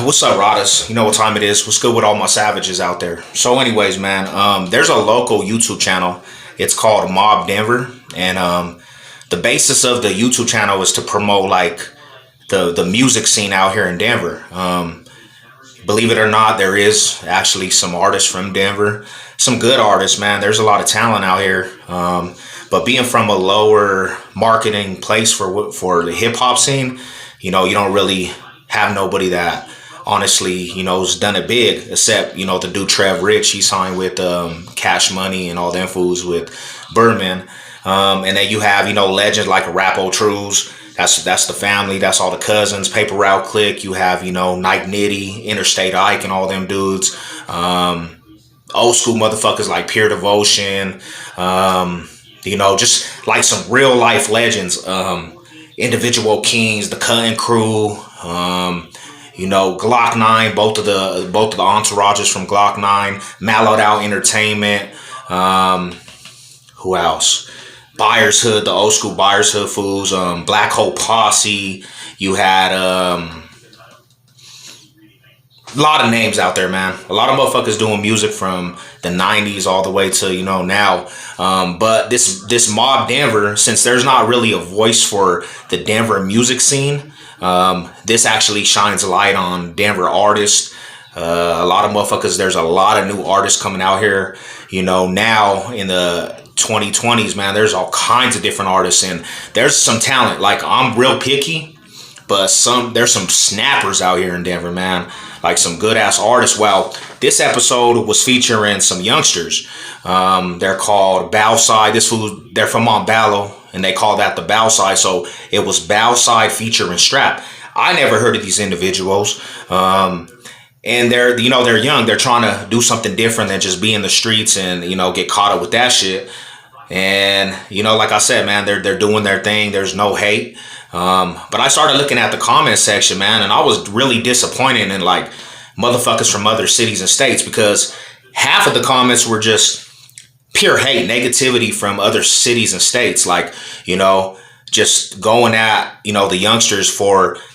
What's up, Rodas? You know what time it is. What's good with all my savages out there? So, anyways, man, there's a local YouTube channel. It's called Mob Denver, and the basis of the YouTube channel is to promote like the music scene out here in Denver. Believe it or not, there is actually some artists from Denver, some good artists, man. There's a lot of talent out here. But being from a lower marketing place for the hip hop scene, you don't really have nobody that honestly, has done it big, except, the dude Trev Rich. He signed with Cash Money and all them fools with Birdman. And then you have, legends like Rapo Trues. That's the family. That's all the cousins. Paper Route Click. You have, Nike Nitty, Interstate Ike, and all them dudes. Old school motherfuckers like Pure Devotion. Just like some real life legends. Individual Kings, the Cutting Crew. Glock 9. Both of the entourages from Glock 9. Mellowed Out Entertainment. Who else? Buyers Hood, the old school Buyers Hood fools, Black Hole Posse. You had a lot of names out there, man. A lot of motherfuckers doing music from the 90s all the way to, now. But this Mob Denver, since there's not really a voice for the Denver music scene, this actually shines a light on Denver artists. A lot of motherfuckers, there's a lot of new artists coming out here, now in the 2020s, man. There's all kinds of different artists, and there's some talent. Like, I'm real picky, but there's some snappers out here in Denver, man. Like some good ass artists. Well, this episode was featuring some youngsters. They're called Bowside. They're from Montbello, and they call that the Bowside. So it was Bowside featuring Strap. I never heard of these individuals. And they're young. They're trying to do something different than just be in the streets and, get caught up with that shit. And, like I said, man, they're doing their thing. There's no hate. But I started looking at the comment section, man, and I was really disappointed in like motherfuckers from other cities and states, because half of the comments were just pure hate, negativity from other cities and states. Like, just going at, the youngsters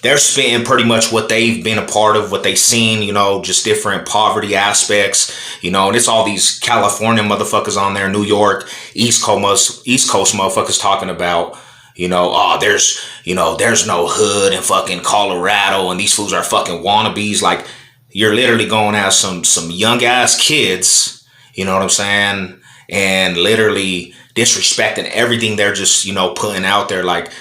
they're spitting pretty much what they've been a part of, what they've seen, just different poverty aspects, and it's all these California motherfuckers on there, New York, East Coast motherfuckers talking about, there's no hood in fucking Colorado, and these fools are fucking wannabes. Like, you're literally going at some young ass kids, you know what I'm saying? And literally disrespecting everything they're just, putting out there. Like,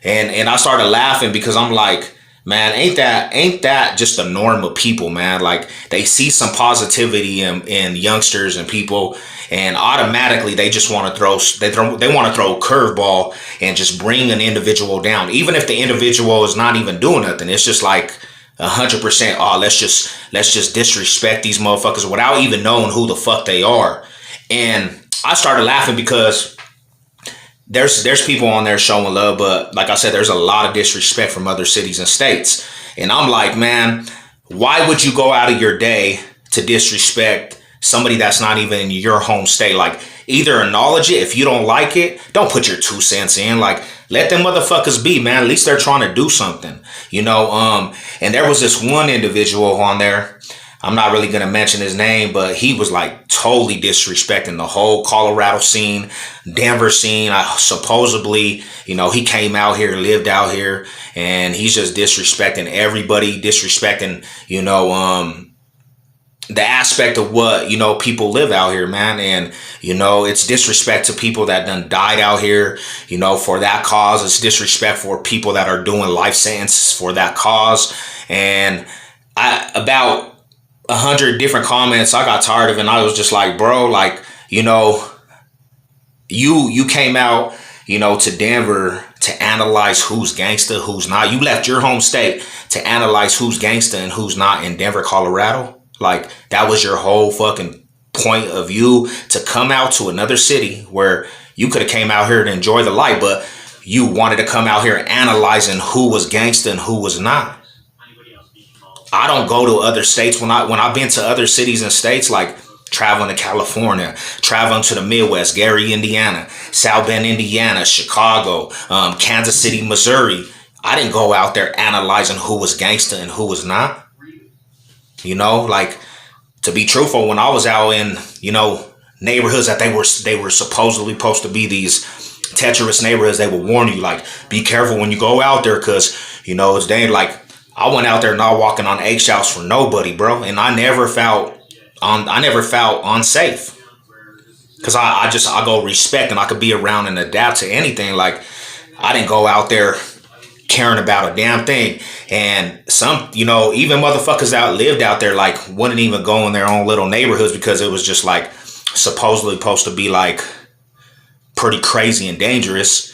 and I started laughing because I'm like, man, ain't that just the norm of people, man? Like, they see some positivity in youngsters and people, and automatically they just want to throw a curveball and just bring an individual down, even if the individual is not even doing nothing. It's just like 100%. Oh, let's just disrespect these motherfuckers without even knowing who the fuck they are. And I started laughing because there's people on there showing love, but like I said, there's a lot of disrespect from other cities and states. And I'm like, man, why would you go out of your day to disrespect somebody that's not even in your home state? Like, either acknowledge it. If you don't like it, don't put your 2 cents in. Like, let them motherfuckers be, man. At least they're trying to do something, and there was this one individual on there. I'm not really going to mention his name, but he was like totally disrespecting the whole Colorado scene, Denver scene. Supposedly, he came out here, lived out here, and he's just disrespecting everybody, disrespecting, the aspect of what, people live out here, man. And, it's disrespect to people that done died out here, for that cause. It's disrespect for people that are doing life sentences for that cause. And about 100 different comments, I got tired of it, and I was just like, bro, like, you came out, to Denver to analyze who's gangster, who's not. You left your home state to analyze who's gangster and who's not in Denver, Colorado. Like, that was your whole fucking point of view, to come out to another city where you could have came out here to enjoy the life, but you wanted to come out here analyzing who was gangster and who was not. I don't go to other states. When I've been to other cities and states, like traveling to California, traveling to the Midwest, Gary, Indiana, South Bend, Indiana, Chicago, Kansas City, Missouri, I didn't go out there analyzing who was gangster and who was not. You know, like, to be truthful, when I was out in, neighborhoods that they were supposedly supposed to be these treacherous neighborhoods, they would warn you, like, be careful when you go out there, because it's dangerous. Like, I went out there not walking on eggshells for nobody, bro, and I never felt unsafe, because I go respect, and I could be around and adapt to anything. Like, I didn't go out there caring about a damn thing. And some, even motherfuckers that lived out there, like, wouldn't even go in their own little neighborhoods, because it was just like supposedly supposed to be like pretty crazy and dangerous.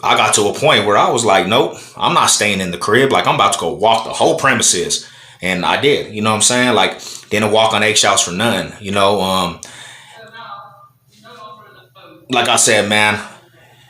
I got to a point where I was like, nope, I'm not staying in the crib. Like, I'm about to go walk the whole premises. And I did, you know what I'm saying? Like, didn't walk on eggshells for nothing, like I said, man,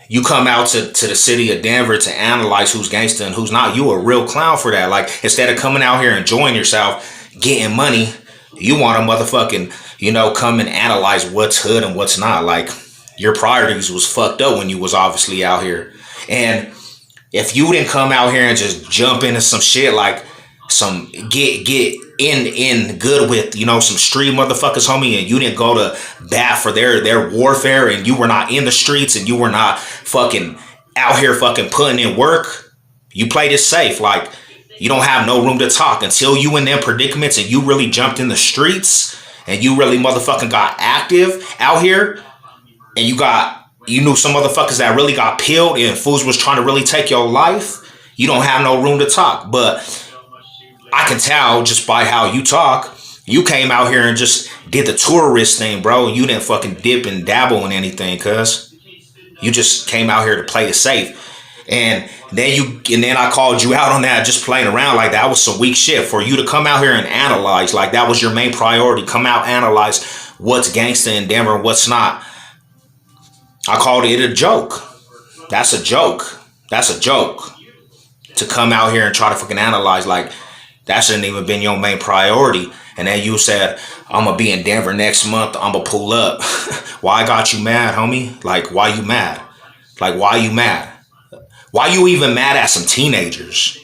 you come out to the city of Denver to analyze who's gangster and who's not. You a real clown for that. Like, instead of coming out here enjoying yourself, getting money, you want to motherfucking, come and analyze what's hood and what's not. Like, your priorities was fucked up when you was obviously out here. And if you didn't come out here and just jump into some shit, like some get in good with, some street motherfuckers, homie, and you didn't go to bat for their warfare, and you were not in the streets, and you were not fucking out here fucking putting in work, you played it safe. Like, you don't have no room to talk until you in them predicaments and you really jumped in the streets and you really motherfucking got active out here, and you knew some motherfuckers that really got peeled and fools was trying to really take your life. You don't have no room to talk. But I can tell just by how you talk, you came out here and just did the tourist thing, bro. You didn't fucking dip and dabble in anything, cuz you just came out here to play it safe. And then I called you out on that, just playing around. Like, that was some weak shit for you to come out here and analyze. Like, that was your main priority. Come out, analyze what's gangster in Denver and what's not. I called it a joke. That's a joke. That's a joke. To come out here and try to fucking analyze, like, that shouldn't even been your main priority. And then you said, I'm going to be in Denver next month. I'm going to pull up. Why got you mad, homie? Like, why you mad? Like, why you mad? Why you even mad at some teenagers?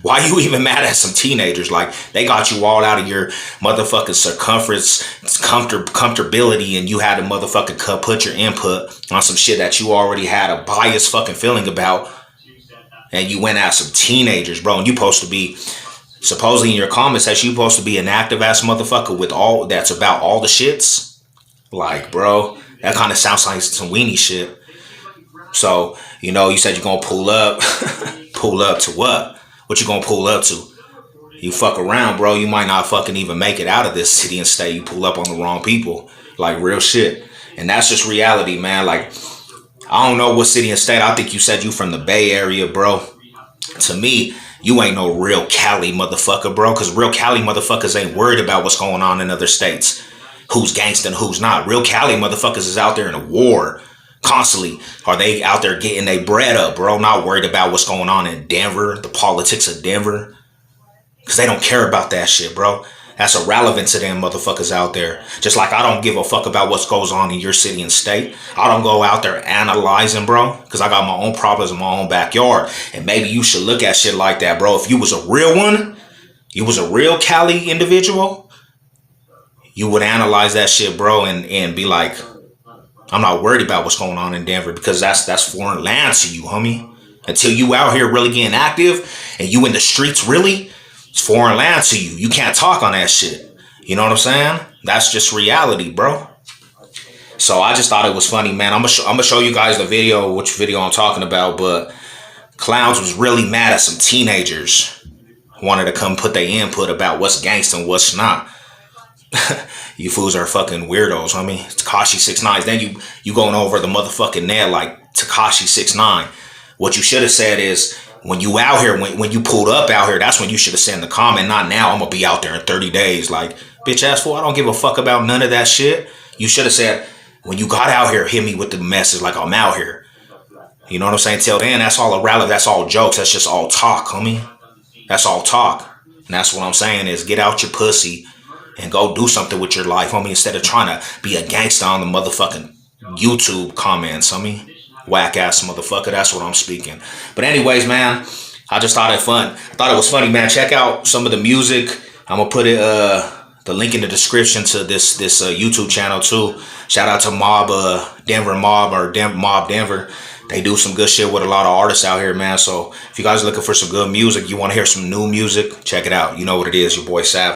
Why you even mad at some teenagers? Like, they got you all out of your motherfucking circumference, comfortability, and you had to motherfucking put your input on some shit that you already had a biased fucking feeling about. And you went at some teenagers, bro. And you supposed to be, supposedly in your comments, that you supposed to be an active ass motherfucker with all that's about all the shits. Like, bro, that kind of sounds like some weenie shit. So, you said you're gonna pull up. Pull up to what? What you gonna pull up to? You fuck around, bro, you might not fucking even make it out of this city and state. You pull up on the wrong people. Like, real shit. And that's just reality, man. Like, I don't know what city and state. I think you said you from the Bay Area, bro. To me, you ain't no real Cali motherfucker, bro. Because real Cali motherfuckers ain't worried about what's going on in other states. Who's gangsta and who's not. Real Cali motherfuckers is out there in a war. Constantly. Are they out there getting their bread up, bro? Not worried about what's going on in Denver. The politics of Denver. Because they don't care about that shit, bro. That's irrelevant to them motherfuckers out there. Just like I don't give a fuck about what goes on in your city and state. I don't go out there analyzing, bro. Because I got my own problems in my own backyard. And maybe you should look at shit like that, bro. If you was a real one, you was a real Cali individual, you would analyze that shit, bro, and be like, I'm not worried about what's going on in Denver, because that's foreign land to you, homie. Until you out here really getting active and you in the streets really, it's foreign land to you. You can't talk on that shit. You know what I'm saying? That's just reality, bro. So I just thought it was funny, man. I'm gonna show you guys the video, which video I'm talking about. But Clowns was really mad at some teenagers. Wanted to come put their input about what's gangsta and what's not. You fools are fucking weirdos, homie. Tekashi 6ix9ine. Then you going over the motherfucking net like Tekashi 6ix9ine. What you should have said is, when you out here, when you pulled up out here, that's when you should have said in the comment, not now, I'm gonna be out there in 30 days. Like, bitch ass fool, I don't give a fuck about none of that shit. You should have said, when you got out here, hit me with the message like I'm out here. You know what I'm saying? Till then, that's all irrelevant. That's all jokes. That's just all talk, homie. That's all talk. And that's what I'm saying is, get out your pussy and go do something with your life, homie, instead of trying to be a gangster on the motherfucking YouTube comments, homie. Whack ass motherfucker. That's what I'm speaking. But anyways, man, I just thought it fun. I thought it was funny, man. Check out some of the music I'm gonna put it the link in the description to this YouTube channel too. Shout out to Mob Denver Mob or Mob Denver. They do some good shit with a lot of artists out here, man. So if you guys are looking for some good music, you want to hear some new music, check it out. You know what it is, your boy Sav.